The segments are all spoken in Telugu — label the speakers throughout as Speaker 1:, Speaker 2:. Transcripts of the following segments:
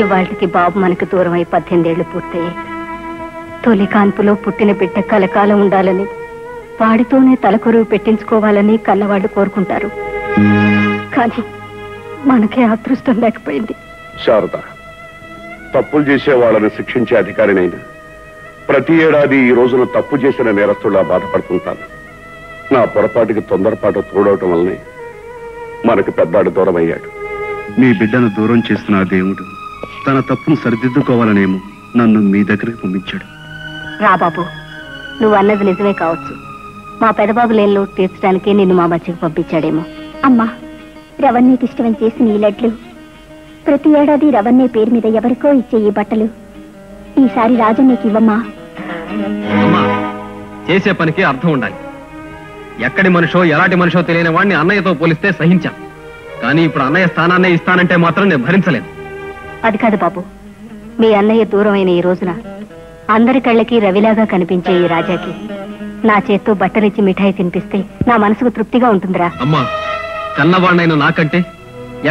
Speaker 1: ఇవాళకి బాబు మనకు దూరం అయి 18 ఏళ్లు పూర్తయ్యాయి. తొలి కాన్పులో పుట్టిన బిడ్డ కలకాలం ఉండాలని, వాడితోనే తలకొరువు పెట్టించుకోవాలని కన్నవాళ్ళు కోరుకుంటారు. కానీ మనకే అదృష్టం లేకపోయింది.
Speaker 2: శారద, తప్పులు చేసే వాళ్ళని శిక్షించే అధికారినైనా ప్రతి ఏడాది ఈ రోజున తప్పు చేసిన నేరస్తులా బాధపడుతుంటాను. నా పొరపాటుకి తొందరపాటు తోడవటం వల్లనే మనకు పెద్దాడు దూరం అయ్యాడు.
Speaker 3: మీ బిడ్డను దూరం చేస్తున్న ఆ దేవుడు తన తప్పును సరిదిద్దుకోవాలనేమో నన్ను మీ దగ్గరికి పంపించాడు.
Speaker 1: రా బాబు, నువ్వు అన్నది నిజమే కావచ్చు. మా పెదబాబు లేని లోటు తీర్చడానికి నిన్ను మా మధ్యకు పంపించాడేమో.
Speaker 4: అమ్మా, రవణ్యకి ఇష్టం చేసిన ఈ లడ్లు, ప్రతి ఏడాది రవణ్య పేరు మీద ఎవరికో ఇచ్చే ఈ బట్టలు ఈసారి రాజన్నకి ఇవ్వమ్మా.
Speaker 5: అమ్మా, చేసే పనికి అర్థం ఉండాలి. ఎక్కడి మనిషో ఎలాంటి మనిషో తెలియని వాడిని అన్నయ్యతో పోలిస్తే సహించాం. కానీ ఇప్పుడు అన్నయ్య స్థానాన్నే ఇస్తానంటే మాత్రం నేను భరించలేను.
Speaker 1: అది కాదు బాబు, మీ అన్నయ్య దూరం అయిన ఈ రోజున అందరి కళ్ళకి రవిలాగా కనిపించే ఈ రాజాకి నా చేత్తో బట్టలిచ్చి మిఠాయి తినిపిస్తే నా మనసుకు తృప్తిగా ఉంటుందిరా.
Speaker 5: అమ్మా, కన్నవాడినైనా నాకంటే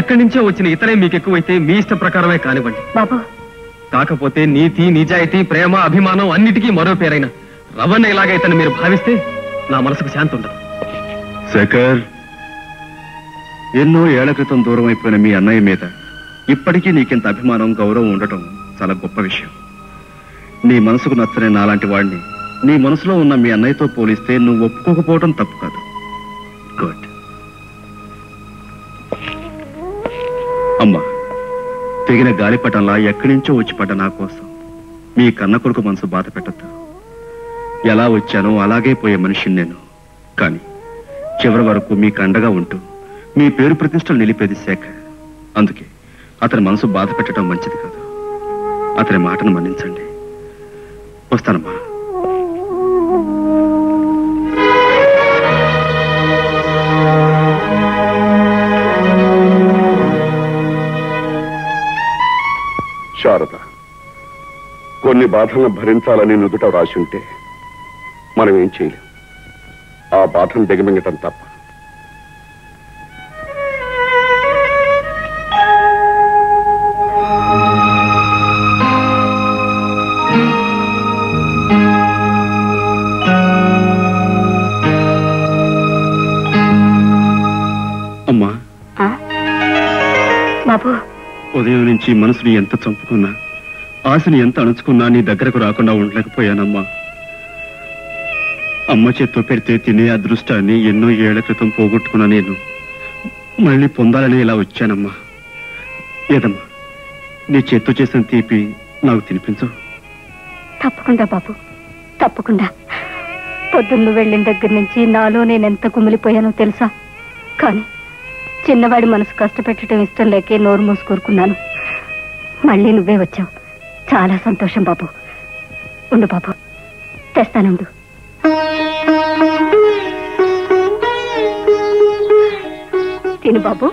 Speaker 5: ఎక్కడి నుంచో వచ్చిన ఇతరే మీకు ఎక్కువైతే మీ ఇష్ట ప్రకారమే కానివ్వండి
Speaker 1: బాబు.
Speaker 5: కాకపోతే నీతి, నిజాయితీ, ప్రేమ, అభిమానం అన్నిటికీ మరో పేరైన రవణ ఇలాగైతే మీరు భావిస్తే నా మనసుకు శాంతి ఉండదు.
Speaker 3: శేఖర్, ఎన్నో ఏళ్ల క్రితం దూరం అయిపోయిన మీ అన్నయ్య మీద ఇప్పటికీ నీకింత అభిమానం, గౌరవం ఉండటం చాలా గొప్ప విషయం. నీ మనసుకు నచ్చని నాలాంటి వాడిని నీ మనసులో ఉన్న మీ అన్నయ్యతో పోలిస్తే నువ్వు ఒప్పుకోకపోవటం తప్పు కాదు. గుడ్. అమ్మా, తెగిన గాలిపటంలా ఎక్కడి నుంచో వచ్చి పడ్డ నా కోసం మీ కన్న కొడుకు మనసు బాధ పెట్టద్దు. ఎలా వచ్చానో అలాగే పోయే మనిషిని నేను. కానీ చివరి వరకు మీకు అండగా ఉంటూ మీ పేరు ప్రతిష్టలు నిలిపేది శేఖర్. అందుకే అతని మనసు బాధ పెట్టడం మంచిది కాదు. అతని మాటను మన్నించండి. వస్తానమ్మా.
Speaker 2: శారద, కొన్ని బాధలను భరించాలని నుదుట రాసి ఉంటే మనం ఏం చేయలేం. ఆ బాధను దిగమింగటం తప్ప.
Speaker 3: అమ్మా
Speaker 1: బాబు,
Speaker 3: ఉదయం నుంచి మనసుని ఎంత చంపుకున్నా, ఆశని ఎంత అణుచుకున్నా నీ దగ్గరకు రాకుండా ఉండలేకపోయానమ్మా. అమ్మ చేత్తో పెడితే తినే అదృష్టాన్ని ఎన్నో ఏళ్ల క్రితం పోగొట్టుకున్నా నేను మళ్ళీ పొందాలని ఇలా వచ్చానమ్మా. ఏదమ్మా, నీ చేత్తో చేసిన తీపి నాకు తినిపించు.
Speaker 1: తప్పకుండా బాబు, తప్పకుండా. పొద్దున్న వెళ్ళిన దగ్గర నుంచి నాలో నేనెంత కుమిలిపోయానో తెలుసా. కానీ చిన్నవాడి మనసు కష్టపెట్టడం ఇష్టం లేకే నోరు మూసుకూరుకున్నాను. మళ్ళీ నువ్వే వచ్చావు. చాలా సంతోషం బాబు. ఉండు బాబు, తెస్తానుండు. తిను బాబు.